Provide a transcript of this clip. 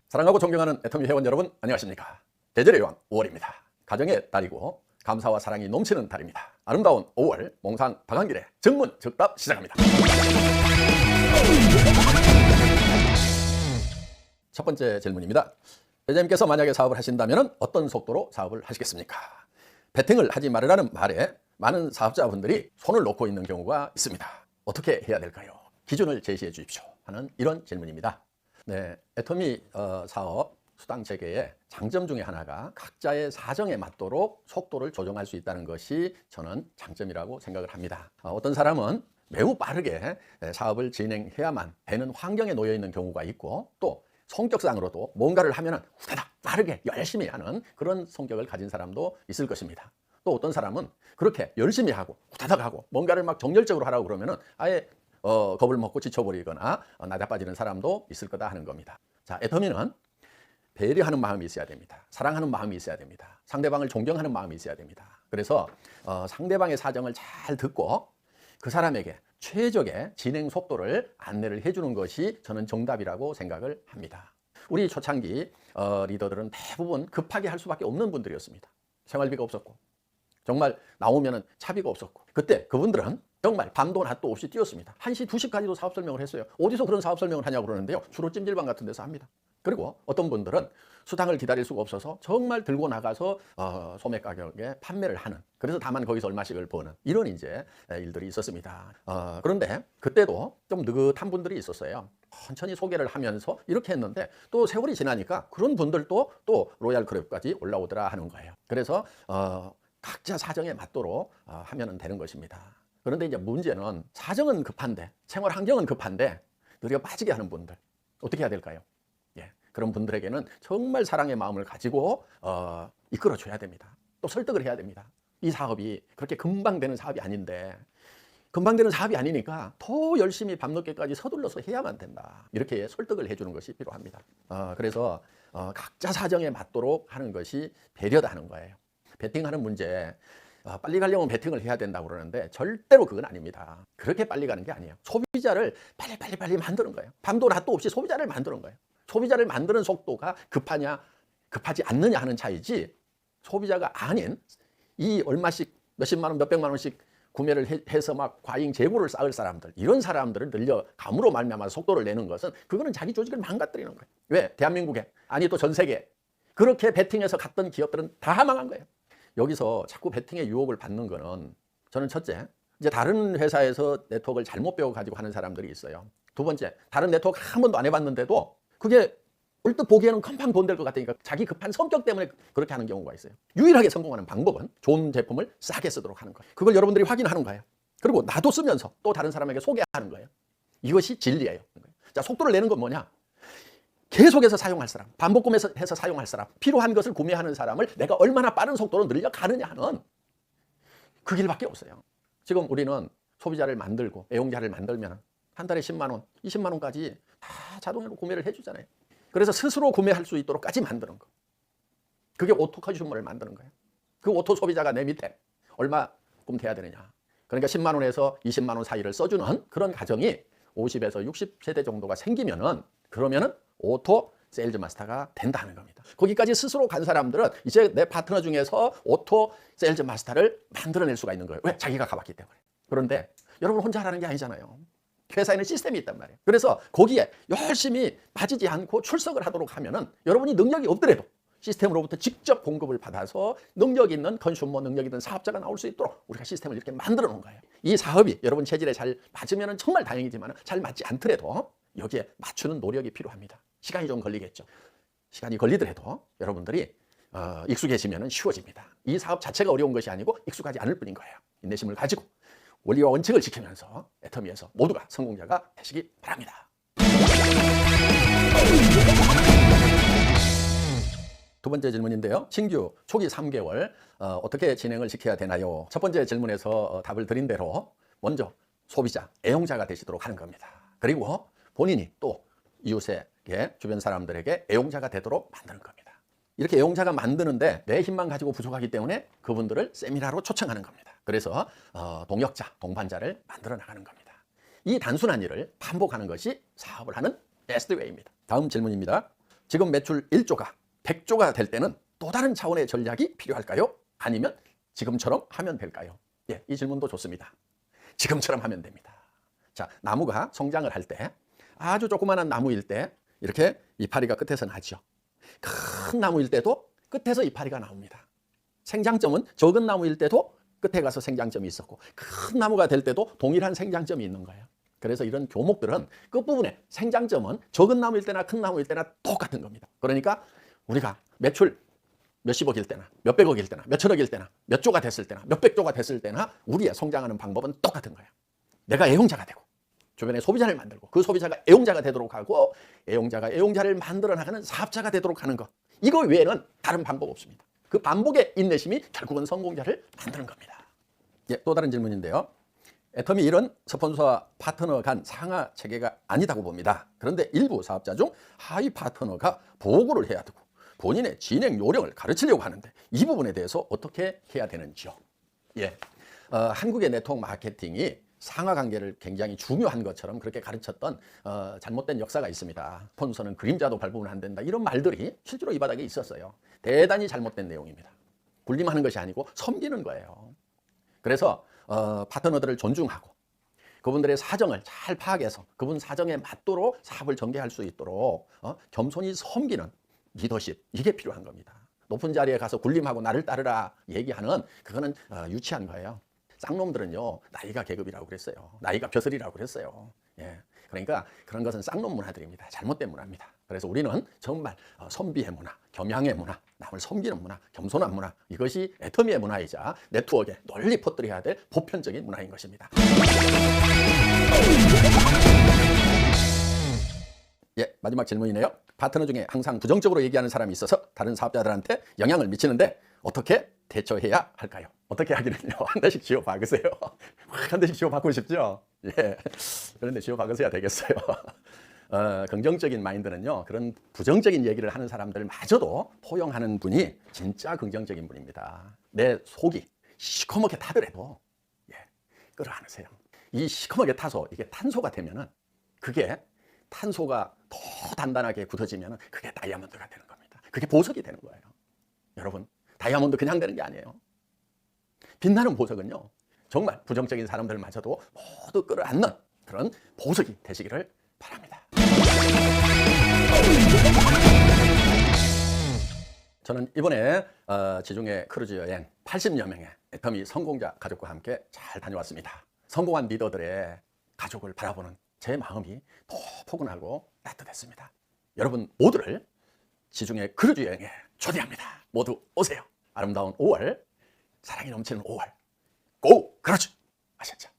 사랑하고 존경하는 애터미 회원 여러분, 안녕하십니까? 대절의 여왕 5월입니다. 가정의 달이고 감사와 사랑이 넘치는 달입니다. 아름다운 5월 몽산 박한길의 정문즉답 시작합니다. 첫 번째 질문입니다. 회장님께서 만약에 사업을 하신다면 어떤 속도로 사업을 하시겠습니까? 베팅을 하지 말으라는 말에 많은 사업자분들이 손을 놓고 있는 경우가 있습니다. 어떻게 해야 될까요? 기준을 제시해 주십시오 하는 이런 질문입니다. 네, 애터미 사업 수당 체계의 장점 중에 하나가 각자의 사정에 맞도록 속도를 조정할 수 있다는 것이 저는 장점이라고 생각을 합니다. 어떤 사람은 매우 빠르게 사업을 진행해야만 되는 환경에 놓여 있는 경우가 있고, 또 성격상으로도 뭔가를 하면 후다닥 빠르게 열심히 하는 그런 성격을 가진 사람도 있을 것입니다. 또 어떤 사람은 그렇게 열심히 하고 후다닥 하고 뭔가를 막 정열적으로 하라고 그러면 아예 겁을 먹고 지쳐버리거나 나자빠지는 사람도 있을 거다 하는 겁니다. 자, 애터미는 배려하는 마음이 있어야 됩니다. 사랑하는 마음이 있어야 됩니다. 상대방을 존경하는 마음이 있어야 됩니다. 그래서 상대방의 사정을 잘 듣고 그 사람에게 최적의 진행 속도를 안내를 해주는 것이 저는 정답이라고 생각을 합니다. 우리 초창기 리더들은 대부분 급하게 할 수밖에 없는 분들이었습니다. 생활비가 없었고 정말 나오면은 차비가 없었고, 그때 그분들은 정말 밤도 낮도 없이 뛰었습니다. 1시, 2시까지도 사업 설명을 했어요. 어디서 그런 사업 설명을 하냐고 그러는데요. 주로 찜질방 같은 데서 합니다. 그리고 어떤 분들은 수당을 기다릴 수가 없어서 정말 들고 나가서 소매 가격에 판매를 하는, 그래서 다만 거기서 얼마씩을 버는 이런 이제 일들이 있었습니다. 그런데 그때도 좀 느긋한 분들이 있었어요. 천천히 소개를 하면서 이렇게 했는데 또 세월이 지나니까 그런 분들도 또 로얄 클럽까지 올라오더라 하는 거예요. 그래서 각자 사정에 맞도록 하면 되는 것입니다. 그런데 이제 문제는 사정은 급한데, 생활 환경은 급한데 느려 빠지게 하는 분들, 어떻게 해야 될까요? 예, 그런 분들에게는 정말 사랑의 마음을 가지고 이끌어줘야 됩니다. 또 설득을 해야 됩니다. 이 사업이 그렇게 금방 되는 사업이 아닌데, 금방 되는 사업이 아니니까 더 열심히 밤늦게까지 서둘러서 해야만 된다. 이렇게 설득을 해주는 것이 필요합니다. 그래서 각자 사정에 맞도록 하는 것이 배려다 하는 거예요. 베팅하는 문제, 빨리 가려면 베팅을 해야 된다고 그러는데 절대로 그건 아닙니다. 그렇게 빨리 가는 게 아니에요. 소비자를 빨리 만드는 거예요. 밤도 낮도 없이 소비자를 만드는 거예요. 소비자를 만드는 속도가 급하냐 급하지 않느냐 하는 차이지, 소비자가 아닌 이 얼마씩 몇십만 원 몇백만 원씩 구매를 해서 막 과잉 재고를 쌓을 사람들, 이런 사람들을 늘려 감으로 말미암아 속도를 내는 것은 그거는 자기 조직을 망가뜨리는 거예요. 왜? 대한민국에, 아니 또 전 세계에 그렇게 베팅해서 갔던 기업들은 다 망한 거예요. 여기서 자꾸 베팅의 유혹을 받는 거는, 저는 첫째, 이제 다른 회사에서 네트워크를 잘못 배워가지고 하는 사람들이 있어요. 두 번째, 다른 네트워크 한 번도 안 해봤는데도 그게 얼뜻 보기에는 금방 돈 될 것 같으니까 자기 급한 성격 때문에 그렇게 하는 경우가 있어요. 유일하게 성공하는 방법은 좋은 제품을 싸게 쓰도록 하는 거예요. 그걸 여러분들이 확인하는 거예요. 그리고 나도 쓰면서 또 다른 사람에게 소개하는 거예요. 이것이 진리예요. 자, 속도를 내는 건 뭐냐? 계속해서 사용할 사람, 반복 구매해서 사용할 사람, 필요한 것을 구매하는 사람을 내가 얼마나 빠른 속도로 늘려가느냐 하는 그 길밖에 없어요. 지금 우리는 소비자를 만들고 애용자를 만들면 한 달에 10만 원, 20만 원까지 다 자동으로 구매를 해주잖아요. 그래서 스스로 구매할 수 있도록까지 만드는 거. 그게 오토 컨슈머를 만드는 거예요. 그 오토 소비자가 내 밑에 얼마큼 돼야 되느냐. 그러니까 10만 원에서 20만 원 사이를 써주는 그런 가정이 50에서 60세대 정도가 생기면은, 그러면은 오토 세일즈 마스터가 된다는 겁니다. 거기까지 스스로 간 사람들은 이제 내 파트너 중에서 오토 세일즈 마스터를 만들어낼 수가 있는 거예요. 왜? 자기가 가봤기 때문에. 그런데 여러분 혼자 하라는 게 아니잖아요. 회사에는 시스템이 있단 말이에요. 그래서 거기에 열심히 빠지지 않고 출석을 하도록 하면은 여러분이 능력이 없더라도 시스템으로부터 직접 공급을 받아서 능력 있는 컨슈머, 능력 있는 사업자가 나올 수 있도록 우리가 시스템을 이렇게 만들어 놓은 거예요. 이 사업이 여러분 체질에 잘 맞으면 정말 다행이지만 잘 맞지 않더라도 여기에 맞추는 노력이 필요합니다. 시간이 좀 걸리겠죠. 시간이 걸리더라도 여러분들이 익숙해지면 쉬워집니다. 이 사업 자체가 어려운 것이 아니고 익숙하지 않을 뿐인 거예요. 인내심을 가지고 원리와 원칙을 지키면서 애터미에서 모두가 성공자가 되시기 바랍니다. 두 번째 질문인데요. 신규 초기 3개월 어떻게 진행을 시켜야 되나요? 첫 번째 질문에서 답을 드린 대로 먼저 소비자, 애용자가 되시도록 하는 겁니다. 그리고 본인이 또 이웃에게, 주변 사람들에게 애용자가 되도록 만드는 겁니다. 이렇게 애용자가 만드는데 내 힘만 가지고 부족하기 때문에 그분들을 세미나로 초청하는 겁니다. 그래서 동역자, 동반자를 만들어 나가는 겁니다. 이 단순한 일을 반복하는 것이 사업을 하는 베스트 웨이입니다. 다음 질문입니다. 지금 매출 1조가 100조가 될 때는 또 다른 차원의 전략이 필요할까요? 아니면 지금처럼 하면 될까요? 예, 이 질문도 좋습니다. 지금처럼 하면 됩니다. 자, 나무가 성장을 할 때 아주 조그마한 나무일 때 이렇게 이파리가 끝에서 나죠. 큰 나무일 때도 끝에서 이파리가 나옵니다. 생장점은 적은 나무일 때도 끝에 가서 생장점이 있었고 큰 나무가 될 때도 동일한 생장점이 있는 거예요. 그래서 이런 교목들은 끝부분에 생장점은 적은 나무일 때나 큰 나무일 때나 똑같은 겁니다. 그러니까 우리가 매출 몇십억일 때나 몇백억일 때나 몇천억일 때나 몇 조가 됐을 때나 몇백 조가 됐을 때나 우리의 성장하는 방법은 똑같은 거예요. 내가 애용자가 되고 주변에 소비자를 만들고 그 소비자가 애용자가 되도록 하고 애용자가 애용자를 만들어 나가는 사업자가 되도록 하는 것. 이거 외에는 다른 방법 없습니다. 그 반복의 인내심이 결국은 성공자를 만드는 겁니다. 예, 또 다른 질문인데요. 애터미 1은 스폰서와 파트너 간 상하 체계가 아니다고 봅니다. 그런데 일부 사업자 중 하위 파트너가 보고를 해야 되고 본인의 진행 요령을 가르치려고 하는데 이 부분에 대해서 어떻게 해야 되는지요? 예, 한국의 네트워크 마케팅이 상하 관계를 굉장히 중요한 것처럼 그렇게 가르쳤던 잘못된 역사가 있습니다. 스폰서는 그림자도 밟으면 안 된다. 이런 말들이 실제로 이 바닥에 있었어요. 대단히 잘못된 내용입니다. 군림하는 것이 아니고 섬기는 거예요. 그래서 파트너들을 존중하고 그분들의 사정을 잘 파악해서 그분 사정에 맞도록 사업을 전개할 수 있도록 겸손히 섬기는 리더십, 이게 필요한 겁니다. 높은 자리에 가서 군림하고 나를 따르라 얘기하는 그거는 유치한 거예요. 쌍놈들은요 나이가 계급이라고 그랬어요. 나이가 벼슬이라고 그랬어요. 예, 그러니까 그런 것은 쌍놈 문화들입니다. 잘못된 문화입니다. 그래서 우리는 정말 선비의 문화, 겸양의 문화, 남을 섬기는 문화, 겸손한 문화, 이것이 애터미의 문화이자 네트워크에 널리 퍼뜨려야 될 보편적인 문화인 것입니다. 예, 마지막 질문이네요. 파트너 중에 항상 부정적으로 얘기하는 사람이 있어서 다른 사업자들한테 영향을 미치는데 어떻게 대처해야 할까요? 어떻게 하기는요? 한 대씩 지워 박으세요. 한 대씩 지워 박고 싶죠? 예. 그런데 지워 박으셔야 되겠어요. 긍정적인 마인드는요, 그런 부정적인 얘기를 하는 사람들마저도 포용하는 분이 진짜 긍정적인 분입니다. 내 속이 시커멓게 타더라도, 예, 끌어안으세요. 이 시커멓게 타서 이게 탄소가 되면은 그게 탄소가 더 단단하게 굳어지면은 그게 다이아몬드가 되는 겁니다. 그게 보석이 되는 거예요. 여러분, 다이아몬드 그냥 되는 게 아니에요. 빛나는 보석은요, 정말 부정적인 사람들마저도 모두 끌어안는 그런 보석이 되시기를 바랍니다. 저는 이번에 지중해 크루즈 여행 80여 명의 애터미 성공자 가족과 함께 잘 다녀왔습니다. 성공한 리더들의 가족을 바라보는 제 마음이 더 포근하고 따뜻했습니다. 여러분 모두를 지중해 크루즈 여행에 초대합니다. 모두 오세요. 아름다운 5월, 사랑이 넘치는 5월, 고! 크루즈! 아셨죠?